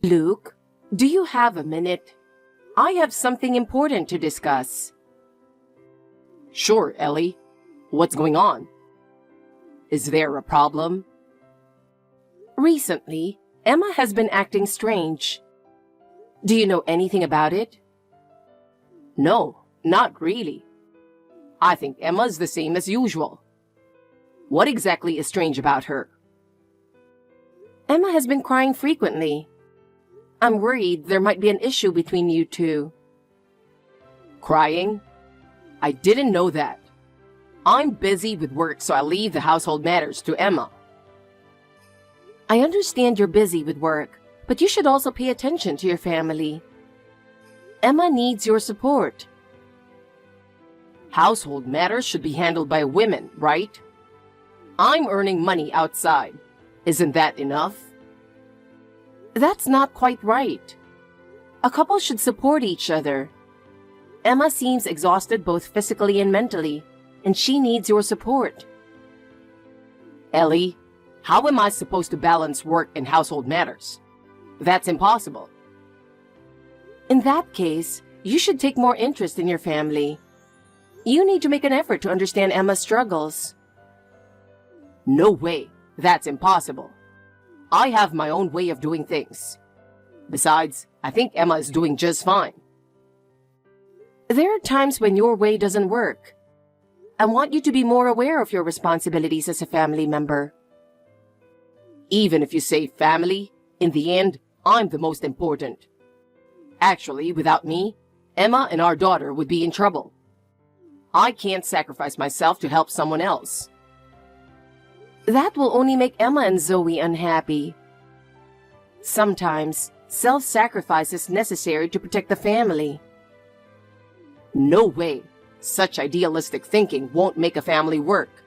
Luke, do you have a minute? I have something important to discuss. Sure, Ellie. What's going on? Is there a problem? Recently, Emma has been acting strange. Do you know anything about it? No, not really. I think Emma's the same as usual. What exactly is strange about her? Emma has been crying frequently. I'm worried there might be an issue between you two. Crying? I didn't know that. I'm busy with work, so I leave the household matters to Emma. I understand you're busy with work, but you should also pay attention to your family. Emma needs your support. Household matters should be handled by women, right? I'm earning money outside. Isn't that enough? That's not quite right. A couple should support each other. Emma seems exhausted both physically and mentally, and she needs your support. Ellie, how am I supposed to balance work and household matters? That's impossible. In that case, you should take more interest in your family. You need to make an effort to understand Emma's struggles. No way. That's impossible. I have my own way of doing things. Besides, I think Emma is doing just fine. There are times when your way doesn't work. I want you to be more aware of your responsibilities as a family member. Even if you say family, in the end, I'm the most important. Actually, without me, Emma and our daughter would be in trouble. I can't sacrifice myself to help someone else. That will only make Emma and Zoe unhappy. Sometimes, self-sacrifice is necessary to protect the family. No way. Such idealistic thinking won't make a family work.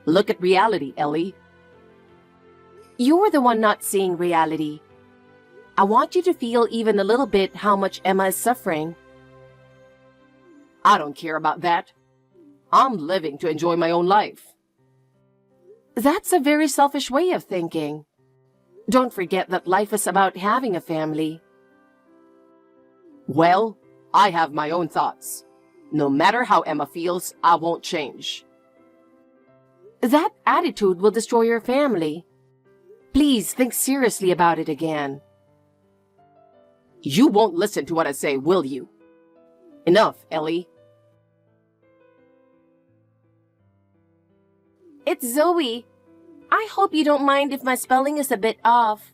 Look at reality, Ellie. You're the one not seeing reality. I want you to feel even a little bit how much Emma is suffering. I don't care about that. I'm living to enjoy my own life. That's a very selfish way of thinking. Don't forget that life is about having a family. Well, I have my own thoughts. No matter how Emma feels, I won't change. That attitude will destroy your family. Please think seriously about it again. You won't listen to what I say, will you? Enough, Ellie. It's Zoe. I hope you don't mind if my spelling is a bit off.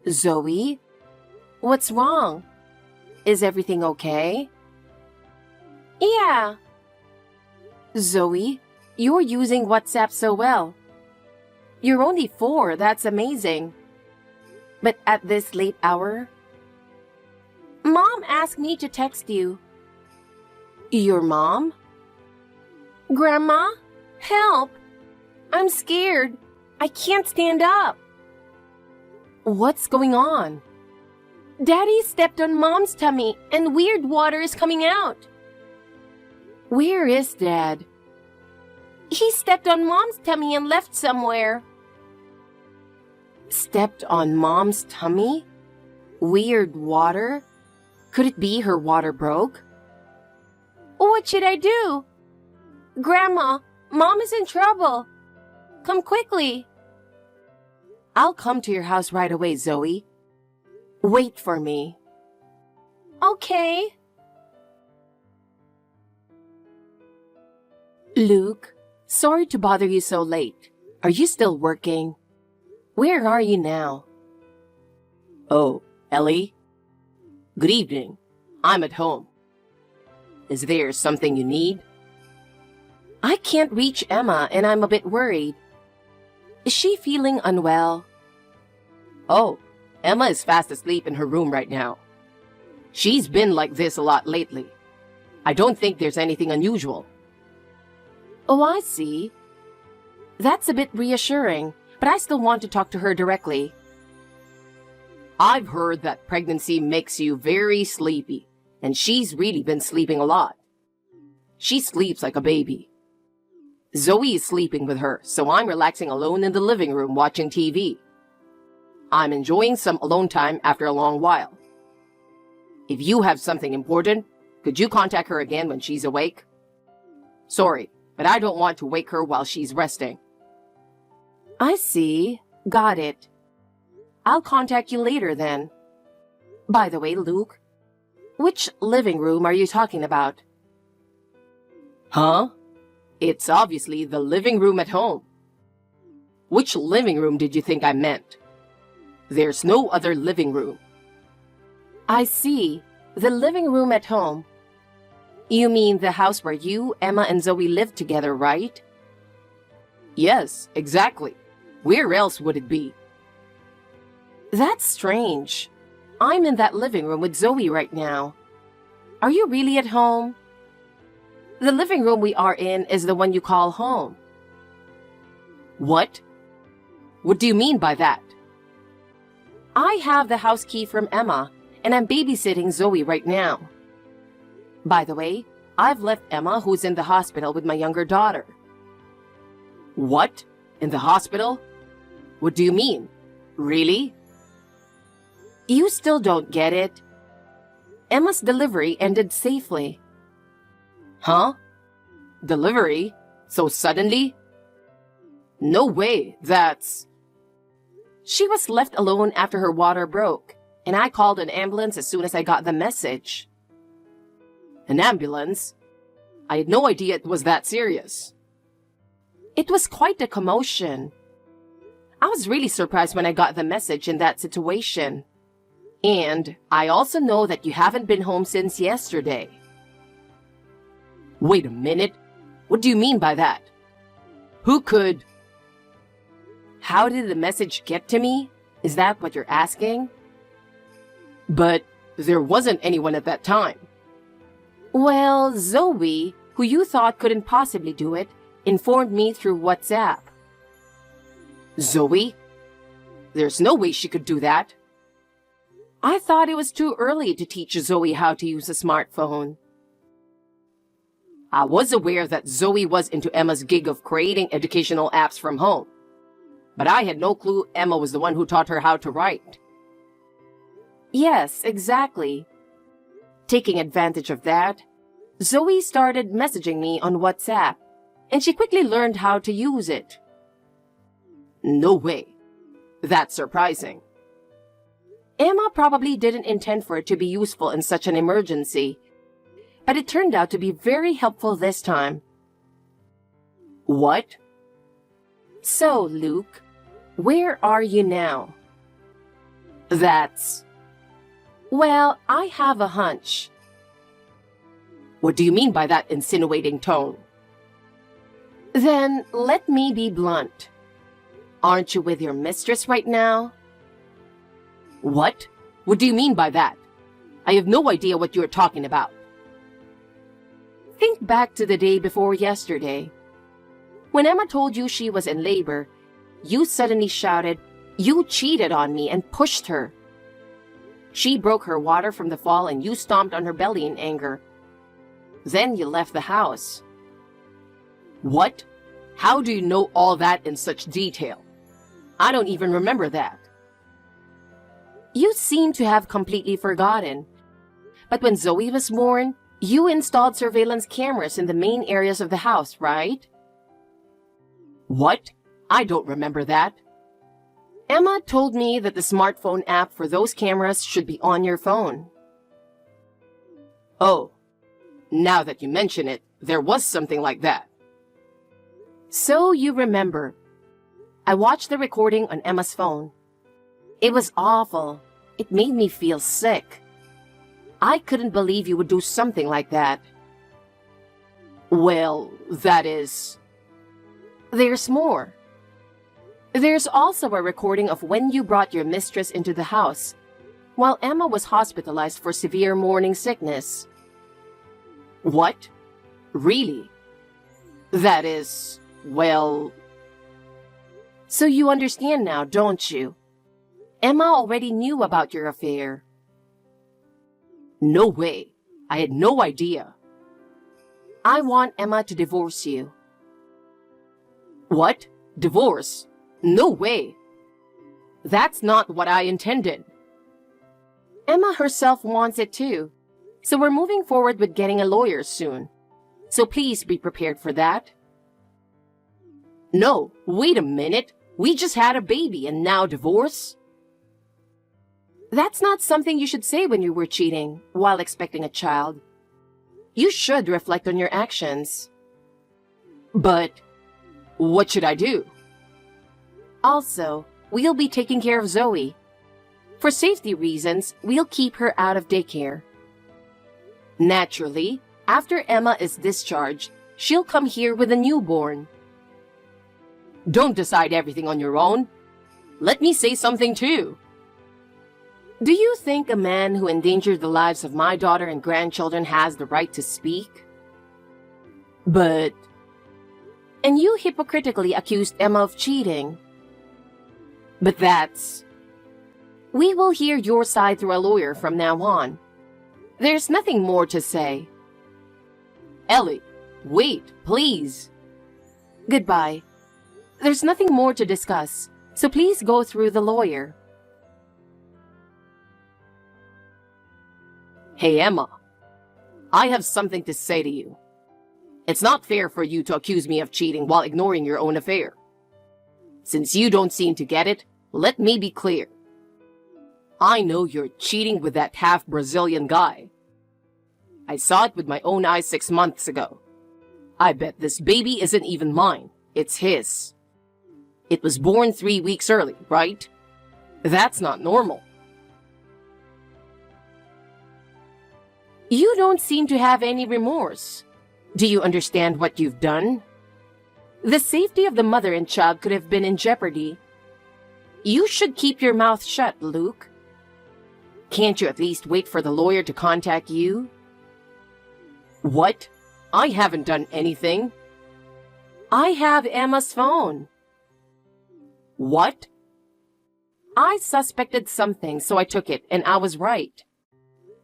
Zoe? What's wrong? Is everything okay? Yeah. Zoe, you're using WhatsApp so well. You're only 4, that's amazing. But at this late hour? Mom asked me to text you. Your mom? Grandma? Help! I'm scared. I can't stand up. What's going on? Daddy stepped on Mom's tummy and weird water is coming out. Where is Dad? He stepped on Mom's tummy and left somewhere. Stepped on Mom's tummy? Weird water? Could it be her water broke? What should I do? Grandma, Mom is in trouble. Come quickly. I'll come to your house right away, Zoe. Wait for me. Okay. Luke, sorry to bother you so late. Are you still working? Where are you now? Oh, Ellie? Good evening. I'm at home. Is there something you need? I can't reach Emma and I'm a bit worried. Is she feeling unwell? Oh, Emma is fast asleep in her room right now. She's been like this a lot lately. I don't think there's anything unusual. Oh, I see. That's a bit reassuring, but I still want to talk to her directly. I've heard that pregnancy makes you very sleepy, and she's really been sleeping a lot. She sleeps like a baby. Zoe is sleeping with her, so I'm relaxing alone in the living room watching TV. I'm enjoying some alone time after a long while. If you have something important, could you contact her again when she's awake? Sorry, but I don't want to wake her while she's resting. I see. Got it. I'll contact you later then. By the way, Luke, which living room are you talking about? Huh? It's obviously the living room at home. Which living room did you think I meant? There's no other living room. I see. The living room at home. You mean the house where you, Emma, and Zoe live together, right? Yes, exactly. Where else would it be? That's strange. I'm in that living room with Zoe right now. Are you really at home? The living room we are in is the one you call home. What? What do you mean by that? I have the house key from Emma, and I'm babysitting Zoe right now. By the way, I've left Emma, who's in the hospital, with my younger daughter. What? In the hospital? What do you mean? Really? You still don't get it? Emma's delivery ended safely. Huh? Delivery? So suddenly? No way, that's... She was left alone after her water broke, and I called an ambulance as soon as I got the message. An ambulance? I had no idea it was that serious. It was quite a commotion. I was really surprised when I got the message in that situation. And I also know that you haven't been home since yesterday. Wait a minute. What do you mean by that? Who could... How did the message get to me? Is that what you're asking? But there wasn't anyone at that time. Well, Zoe, who you thought couldn't possibly do it, informed me through WhatsApp. Zoe? There's no way she could do that. I thought it was too early to teach Zoe how to use a smartphone. I was aware that Zoe was into Emma's gig of creating educational apps from home. But I had no clue Emma was the one who taught her how to write. Yes, exactly. Taking advantage of that, Zoe started messaging me on WhatsApp, and she quickly learned how to use it. No way. That's surprising. Emma probably didn't intend for it to be useful in such an emergency, but it turned out to be very helpful this time. What? So, Luke, where are you now? That's... Well, I have a hunch. What do you mean by that insinuating tone? Then let me be blunt. Aren't you with your mistress right now? What? What do you mean by that? I have no idea what you're talking about. Think back to the day before yesterday. When Emma told you she was in labor, you suddenly shouted, "You cheated on me," and pushed her. She broke her water from the fall and you stomped on her belly in anger. Then you left the house. What? How do you know all that in such detail? I don't even remember that. You seem to have completely forgotten. But when Zoe was born, you installed surveillance cameras in the main areas of the house, right? What? I don't remember that. Emma told me that the smartphone app for those cameras should be on your phone. Oh, now that you mention it, there was something like that. So you remember. I watched the recording on Emma's phone. It was awful. It made me feel sick. I couldn't believe you would do something like that. Well, that is... There's more. There's also a recording of when you brought your mistress into the house, while Emma was hospitalized for severe morning sickness. What? Really? That is, well... So you understand now, don't you? Emma already knew about your affair. No way. I had no idea. I want Emma to divorce you. What? Divorce? No way. That's not what I intended. Emma herself wants it too. So we're moving forward with getting a lawyer soon. So please be prepared for that. No, wait a minute. We just had a baby and now divorce? That's not something you should say when you were cheating while expecting a child. You should reflect on your actions. But what should I do? Also, we'll be taking care of Zoe. For safety reasons, we'll keep her out of daycare. Naturally, after Emma is discharged, she'll come here with a newborn. Don't decide everything on your own. Let me say something too. Do you think a man who endangered the lives of my daughter and grandchildren has the right to speak? But... And you hypocritically accused Emma of cheating. But that's... We will hear your side through a lawyer from now on. There's nothing more to say. Ellie, wait, please. Goodbye. There's nothing more to discuss, so please go through the lawyer. Hey, Emma. I have something to say to you. It's not fair for you to accuse me of cheating while ignoring your own affair. Since you don't seem to get it, let me be clear. I know you're cheating with that half-Brazilian guy. I saw it with my own eyes 6 months ago. I bet this baby isn't even mine. It's his. It was born 3 weeks early, right? That's not normal. You don't seem to have any remorse. Do you understand what you've done? The safety of the mother and child could have been in jeopardy. You should keep your mouth shut, Luke. Can't you at least wait for the lawyer to contact you? What? I haven't done anything. I have Emma's phone. What? I suspected something, so I took it, and I was right.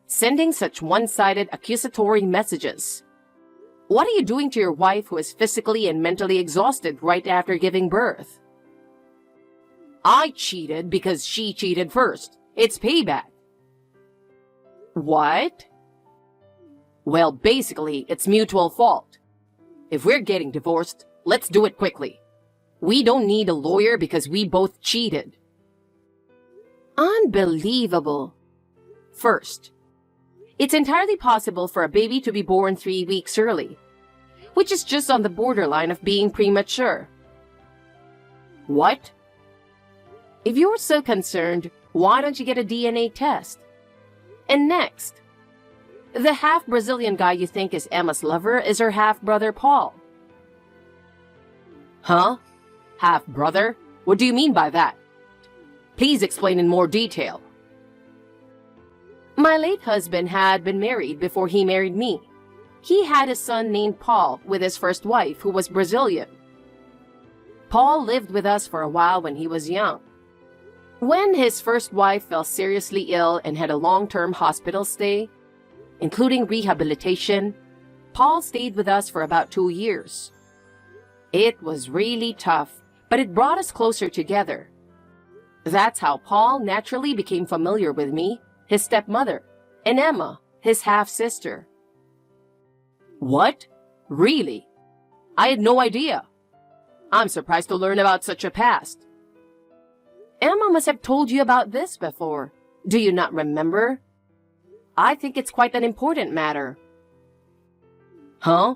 Sending such one-sided accusatory messages. What are you doing to your wife who is physically and mentally exhausted right after giving birth? I cheated because she cheated first. It's payback. What? Well, basically, it's mutual fault. If we're getting divorced, let's do it quickly. We don't need a lawyer because we both cheated. Unbelievable. First, it's entirely possible for a baby to be born 3 weeks early, which is just on the borderline of being premature. What? If you're so concerned, why don't you get a DNA test? And next, the half-Brazilian guy you think is Emma's lover is her half-brother Paul. Huh? Half-brother? What do you mean by that? Please explain in more detail. My late husband had been married before he married me. He had a son named Paul with his first wife, who was Brazilian. Paul lived with us for a while when he was young. When his first wife fell seriously ill and had a long-term hospital stay, including rehabilitation, Paul stayed with us for about 2 years. It was really tough, but it brought us closer together. That's how Paul naturally became familiar with me, his stepmother, and Emma, his half-sister. What? Really? I had no idea. I'm surprised to learn about such a past. Emma must have told you about this before. Do you not remember? I think it's quite an important matter. Huh?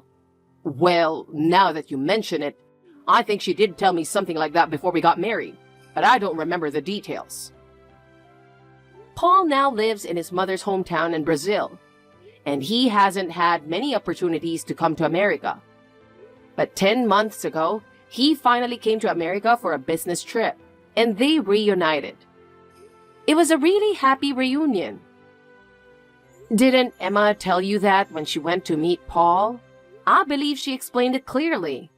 Well, now that you mention it, I think she did tell me something like that before we got married, but I don't remember the details. Paul now lives in his mother's hometown in Brazil, and he hasn't had many opportunities to come to America. But 10 months ago, he finally came to America for a business trip, and they reunited. It was a really happy reunion. Didn't Emma tell you that when she went to meet Paul? I believe she explained it clearly.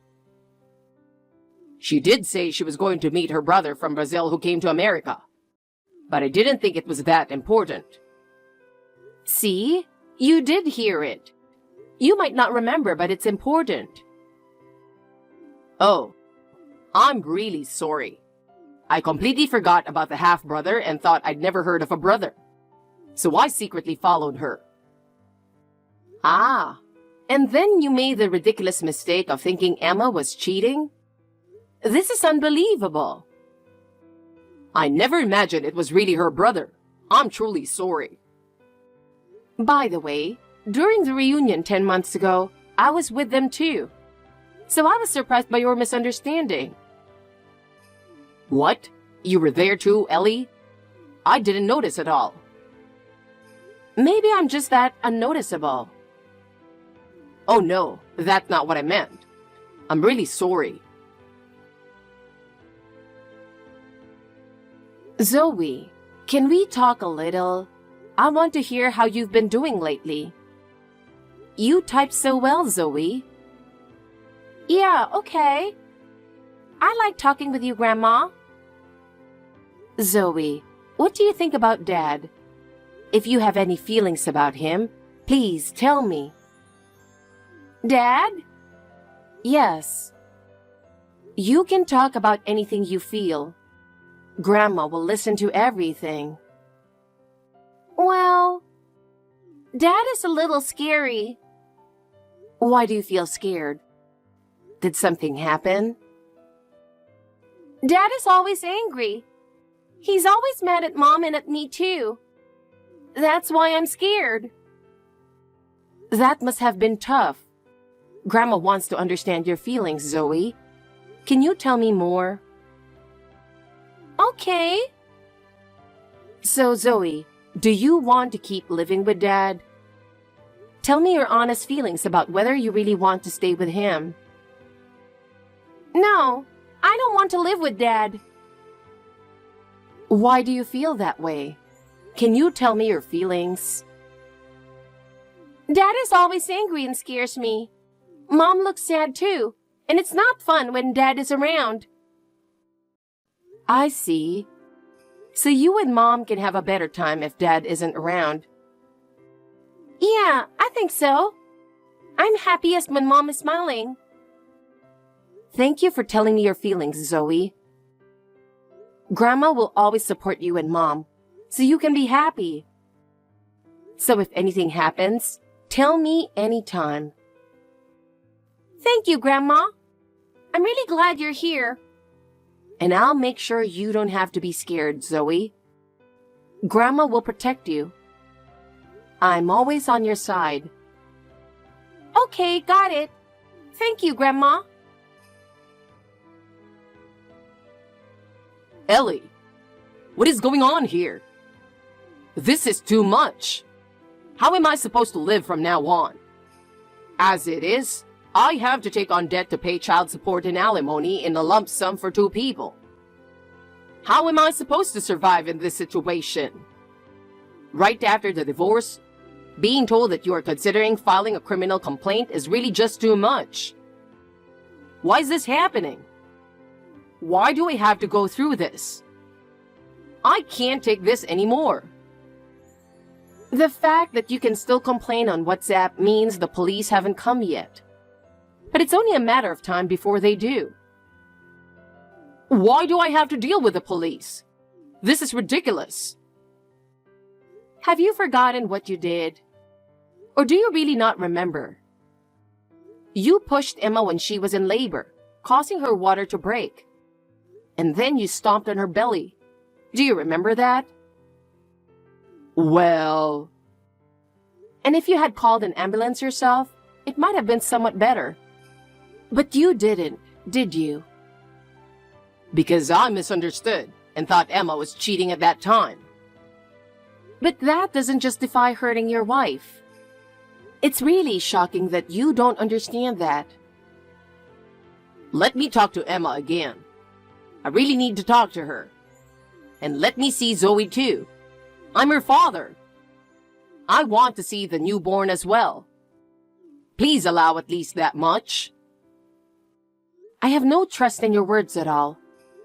She did say she was going to meet her brother from Brazil who came to America, but I didn't think it was that important. See? You did hear it. You might not remember, but it's important. Oh, I'm really sorry. I completely forgot about the half-brother and thought I'd never heard of a brother. So I secretly followed her. Ah, and then you made the ridiculous mistake of thinking Emma was cheating? This is unbelievable. I never imagined it was really her brother. I'm truly sorry. By the way, during the reunion 10 months ago, I was with them too. So I was surprised by your misunderstanding. What? You were there too, Ellie? I didn't notice at all. Maybe I'm just that unnoticeable. Oh no, that's not what I meant. I'm really sorry. Zoe, can we talk a little? I want to hear how you've been doing lately. You type so well, Zoe. Yeah, okay. I like talking with you, Grandma. Zoe, what do you think about Dad? If you have any feelings about him, please tell me. Dad? Yes. You can talk about anything you feel. Grandma will listen to everything. Well, Dad is a little scary. Why do you feel scared? Did something happen? Dad is always angry. He's always mad at Mom and at me too. That's why I'm scared. That must have been tough. Grandma wants to understand your feelings, Zoe. Can you tell me more? Okay. So, Zoe, do you want to keep living with Dad? Tell me your honest feelings about whether you really want to stay with him. No, I don't want to live with Dad. Why do you feel that way? Can you tell me your feelings? Dad is always angry and scares me. Mom looks sad too, and it's not fun when Dad is around. I see. So you and Mom can have a better time if Dad isn't around. Yeah, I think so. I'm happiest when Mom is smiling. Thank you for telling me your feelings, Zoe. Grandma will always support you and Mom, so you can be happy. So if anything happens, tell me anytime. Thank you, Grandma. I'm really glad you're here. And I'll make sure you don't have to be scared, Zoe. Grandma will protect you. I'm always on your side. Okay, got it. Thank you, Grandma. Ellie, what is going on here? This is too much. How am I supposed to live from now on? As it is, I have to take on debt to pay child support and alimony in a lump sum for 2 people. How am I supposed to survive in this situation? Right after the divorce, being told that you are considering filing a criminal complaint is really just too much. Why is this happening? Why do I have to go through this? I can't take this anymore. The fact that you can still complain on WhatsApp means the police haven't come yet. But it's only a matter of time before they do. Why do I have to deal with the police? This is ridiculous. Have you forgotten what you did? Or do you really not remember? You pushed Emma when she was in labor, causing her water to break. And then you stomped on her belly. Do you remember that? Well... And if you had called an ambulance yourself, it might have been somewhat better. But you didn't, did you? Because I misunderstood and thought Emma was cheating at that time. But that doesn't justify hurting your wife. It's really shocking that you don't understand that. Let me talk to Emma again. I really need to talk to her. And let me see Zoe too. I'm her father. I want to see the newborn as well. Please allow at least that much. I have no trust in your words at all.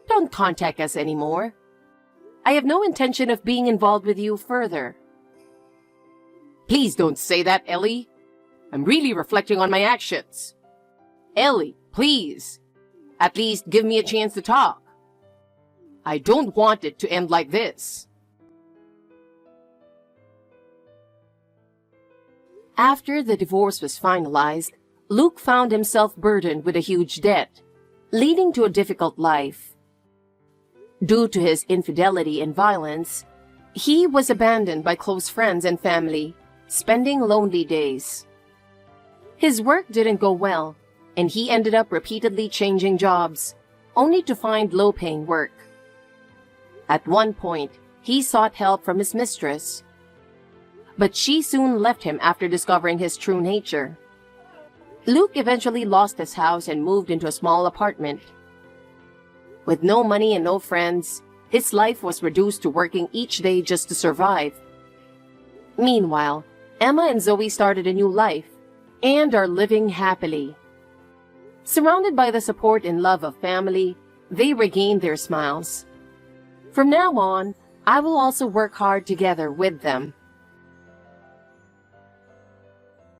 Don't contact us anymore. I have no intention of being involved with you further. Please don't say that, Ellie. I'm really reflecting on my actions. Ellie, please. At least give me a chance to talk. I don't want it to end like this. After the divorce was finalized, Luke found himself burdened with a huge debt, leading to a difficult life. Due to his infidelity and violence, he was abandoned by close friends and family, spending lonely days. His work didn't go well, and he ended up repeatedly changing jobs, only to find low-paying work. At one point, he sought help from his mistress, but she soon left him after discovering his true nature. Luke eventually lost his house and moved into a small apartment. With no money and no friends, his life was reduced to working each day just to survive. Meanwhile, Emma and Zoe started a new life and are living happily. Surrounded by the support and love of family, they regained their smiles. From now on, I will also work hard together with them.